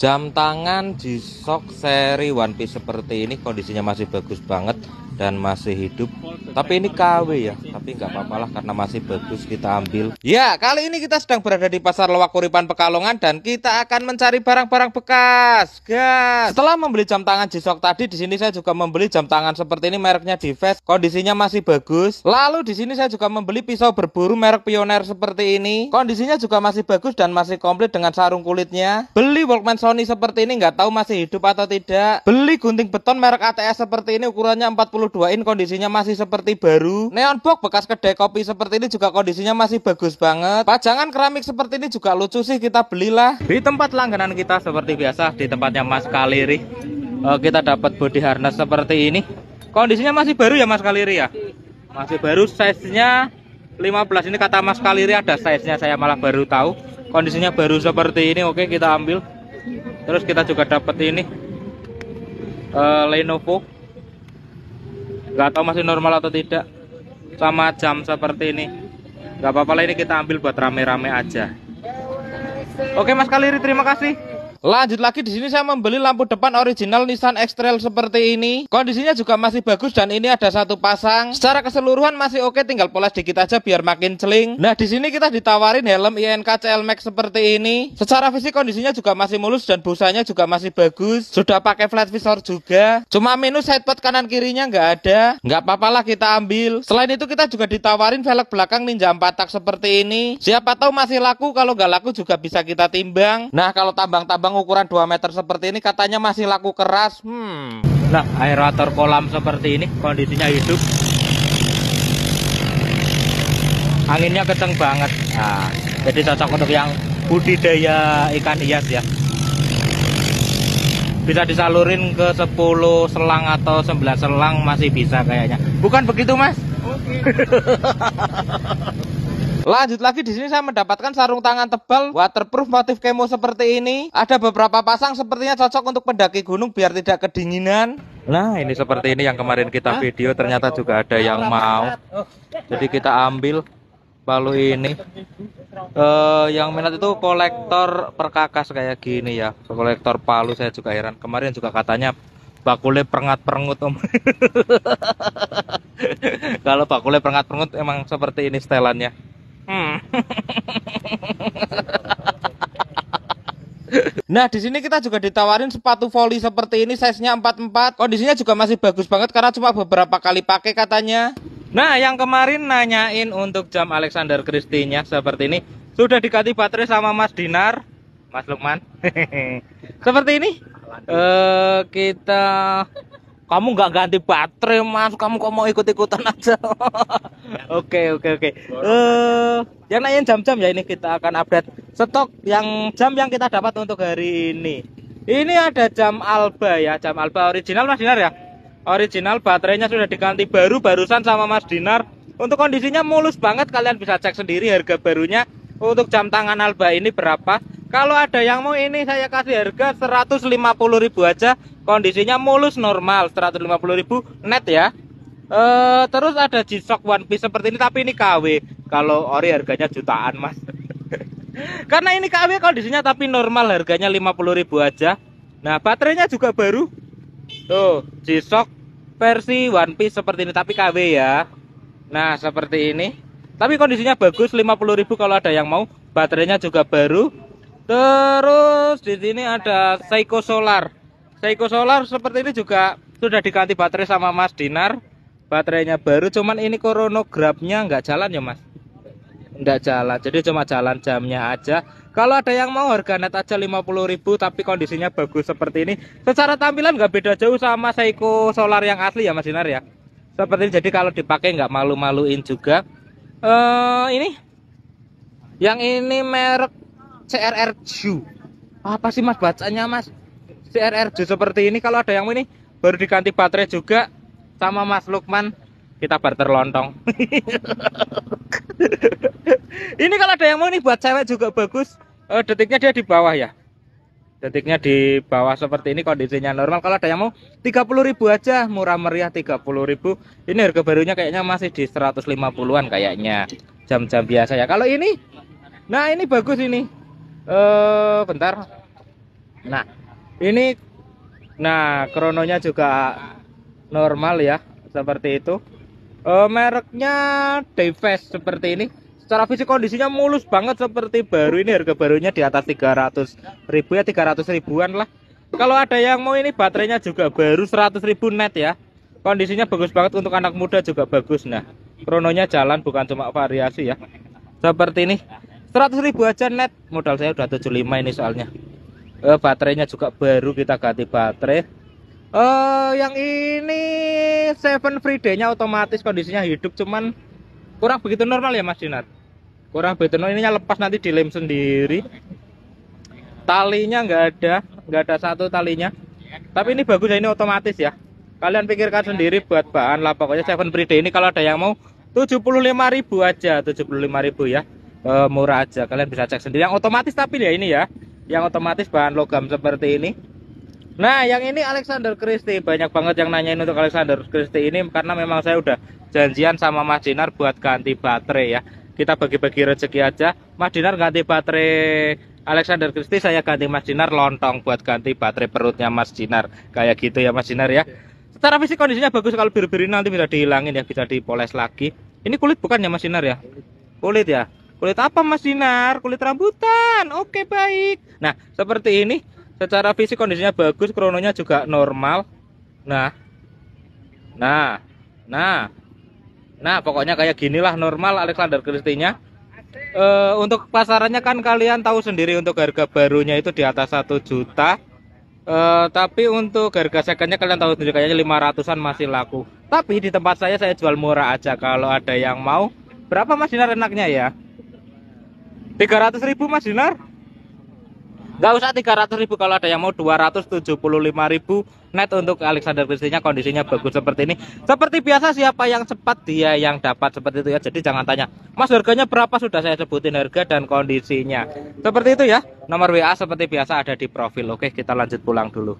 Jam tangan G-Shock seri One Piece seperti ini kondisinya masih bagus banget dan masih hidup. Tapi ini KW ya, tapi nggak apa-apa lah karena masih bagus, kita ambil. Ya, kali ini kita sedang berada di Pasar Loak Kuripan Pekalongan dan kita akan mencari barang-barang bekas, guys. Setelah membeli jam tangan G-Shock tadi, di sini saya juga membeli jam tangan seperti ini mereknya Divest, kondisinya masih bagus. Lalu di sini saya juga membeli pisau berburu merek Pioneer seperti ini, kondisinya juga masih bagus dan masih komplit dengan sarung kulitnya. Beli Walkman Sony seperti ini, nggak tahu masih hidup atau tidak. Beli gunting beton merek ATS seperti ini, ukurannya 42 in, kondisinya masih seperti baru. Neon box bekas kedai kopi seperti ini juga kondisinya masih bagus banget. Pajangan keramik seperti ini juga lucu sih, kita belilah. Di tempat langganan kita seperti biasa, di tempatnya Mas Kaliri, kita dapat body harness seperti ini. Kondisinya masih baru ya Mas Kaliri ya, masih baru, size-nya 15. Ini kata Mas Kaliri ada size-nya, saya malah baru tahu. Kondisinya baru seperti ini. Oke, kita ambil. Terus kita juga dapat ini Lenovo, nggak tahu masih normal atau tidak, sama jam seperti ini. Nggak apa-apa lah, ini kita ambil buat rame-rame aja. Oke Mas Kaliri, terima kasih. Lanjut lagi, di sini saya membeli lampu depan original Nissan X-Trail seperti ini. Kondisinya juga masih bagus dan ini ada satu pasang. Secara keseluruhan masih oke, tinggal poles dikit aja biar makin celing. Nah, di sini kita ditawarin helm INK CL Max seperti ini. Secara fisik kondisinya juga masih mulus dan busanya juga masih bagus. Sudah pakai flat visor juga. Cuma minus sidepod kanan kirinya nggak ada. Nggak apa-apa lah, kita ambil. Selain itu kita juga ditawarin velg belakang Ninja 4 tak seperti ini. Siapa tahu masih laku, kalau nggak laku juga bisa kita timbang. Nah, kalau tambang-tambang ukuran 2 meter seperti ini katanya masih laku keras. Nah, aerator kolam seperti ini kondisinya hidup, anginnya kenceng banget. Nah, jadi cocok untuk yang budidaya ikan hias ya. Bisa disalurin ke 10 selang atau 9 selang masih bisa kayaknya. Bukan begitu Mas? Oke. Lanjut lagi, di sini saya mendapatkan sarung tangan tebal waterproof motif kemo seperti ini. Ada beberapa pasang, sepertinya cocok untuk pendaki gunung biar tidak kedinginan. Nah, ini seperti ini yang kemarin kita video, ternyata juga ada yang mau. Jadi kita ambil palu ini. Yang minat itu kolektor perkakas kayak gini ya, kolektor palu. Saya juga heran, kemarin juga katanya bakule perengat-perengut Om. Kalau bakule perengat-perengut emang seperti ini setelannya. Nah, di sini kita juga ditawarin sepatu volley seperti ini, size-nya 44. Kondisinya juga masih bagus banget karena cuma beberapa kali pakai katanya. Nah, yang kemarin nanyain untuk jam Alexander Christie-nya seperti ini, sudah diganti baterai sama Mas Dinar, Mas Lukman. Seperti ini. Kamu nggak ganti baterai Mas, kamu kok mau ikut-ikutan aja. Oke. Yang nanyain jam-jam ya, ini kita akan update stok yang jam yang kita dapat untuk hari ini. Ini ada jam Alba ya, jam Alba original Mas Dinar ya. Original, baterainya sudah diganti baru barusan sama Mas Dinar. Untuk kondisinya mulus banget, kalian bisa cek sendiri harga barunya. Untuk jam tangan Alba ini berapa? Kalau ada yang mau ini saya kasih harga 150.000 aja. Kondisinya mulus normal, 150.000 net ya. Terus ada G-Shock One Piece seperti ini, tapi ini KW. Kalau ori harganya jutaan Mas. Karena ini KW kondisinya tapi normal, harganya 50.000 aja. Nah, baterainya juga baru. Tuh, G-Shock versi One Piece seperti ini tapi KW ya. Nah, seperti ini. Tapi kondisinya bagus, 50.000 kalau ada yang mau. Baterainya juga baru. Terus di sini ada Seiko Solar. Seiko Solar seperti ini juga sudah diganti baterai sama Mas Dinar. Baterainya baru, cuman ini chronograph-nya nggak jalan ya Mas. Nggak jalan, jadi cuma jalan jamnya aja. Kalau ada yang mau harga net aja 50.000, tapi kondisinya bagus seperti ini. Secara tampilan nggak beda jauh sama Seiko Solar yang asli ya Mas Dinar ya. Seperti ini, jadi kalau dipakai nggak malu-maluin juga. Ini yang ini merek CRR Ju. Apa sih Mas bacanya Mas? CRR Ju seperti ini. Kalau ada yang ini baru diganti baterai juga sama Mas Lukman, kita barter lontong. Ini kalau ada yang mau nih buat cewek juga bagus. Detiknya dia di bawah ya. Detiknya di bawah seperti ini, kondisinya normal. Kalau ada yang mau 30.000 aja, murah meriah 30.000. Ini harga barunya kayaknya masih di 150-an kayaknya. Jam-jam biasa ya. Kalau ini, nah ini bagus ini. Bentar. Nah, ini krononya juga normal ya, seperti itu. Mereknya Dayfast seperti ini. Secara fisik kondisinya mulus banget seperti baru. Ini harga barunya di atas 300.000 ya, 300 ribuan lah. Kalau ada yang mau, ini baterainya juga baru 100.000 net ya. Kondisinya bagus banget, untuk anak muda juga bagus. Nah, krononya jalan, bukan cuma variasi ya. Seperti ini 100.000 aja net. Modal saya udah 75 ini soalnya. Baterainya juga baru, kita ganti baterai. Yang ini 7 free day-nya otomatis, kondisinya hidup, cuman kurang begitu normal ya Mas Dinar. Kurang begitu normal, ininya lepas nanti dilem sendiri. Talinya nggak ada satu talinya. Tapi ini bagus ya, ini otomatis ya. Kalian pikirkan sendiri buat bahan lah, pokoknya 7 free day ini kalau ada yang mau 75.000 aja, 75.000 ya. Murah aja, kalian bisa cek sendiri. Yang otomatis tapi ya ini ya, yang otomatis bahan logam seperti ini. Nah, yang ini Alexander Christie. Banyak banget yang nanyain untuk Alexander Christie ini, karena memang saya udah janjian sama Mas Dinar buat ganti baterai ya. Kita bagi-bagi rezeki aja. Mas Dinar ganti baterai Alexander Christie, saya ganti Mas Dinar lontong buat ganti baterai perutnya Mas Dinar. Kayak gitu ya Mas Dinar ya. Secara fisik kondisinya bagus, kalau biru-biru nanti bisa dihilangin ya, bisa dipoles lagi. Ini kulit bukan ya Mas Dinar ya? Kulit ya? Kulit apa Mas Dinar? Kulit rambutan. Oke, baik. Nah, seperti ini. Secara fisik kondisinya bagus, krononya juga normal. Nah, pokoknya kayak ginilah normal Alexander Christie-nya. Untuk pasarannya kan kalian tahu sendiri, untuk harga barunya itu di atas 1 juta. Tapi untuk harga secondnya kalian tahu sendiri, kayaknya 500-an masih laku. Tapi di tempat saya jual murah aja. Kalau ada yang mau, berapa Mas Dinar enaknya ya? 300.000 Mas Dinar? Gak usah 300.000, kalau ada yang mau 275.000 net untuk Alexander Christie-nya. Kondisinya bagus seperti ini. Seperti biasa, siapa yang cepat dia yang dapat, seperti itu ya. Jadi jangan tanya, Mas harganya berapa, sudah saya sebutin harga dan kondisinya. Seperti itu ya. Nomor WA seperti biasa ada di profil. Oke, kita lanjut pulang dulu.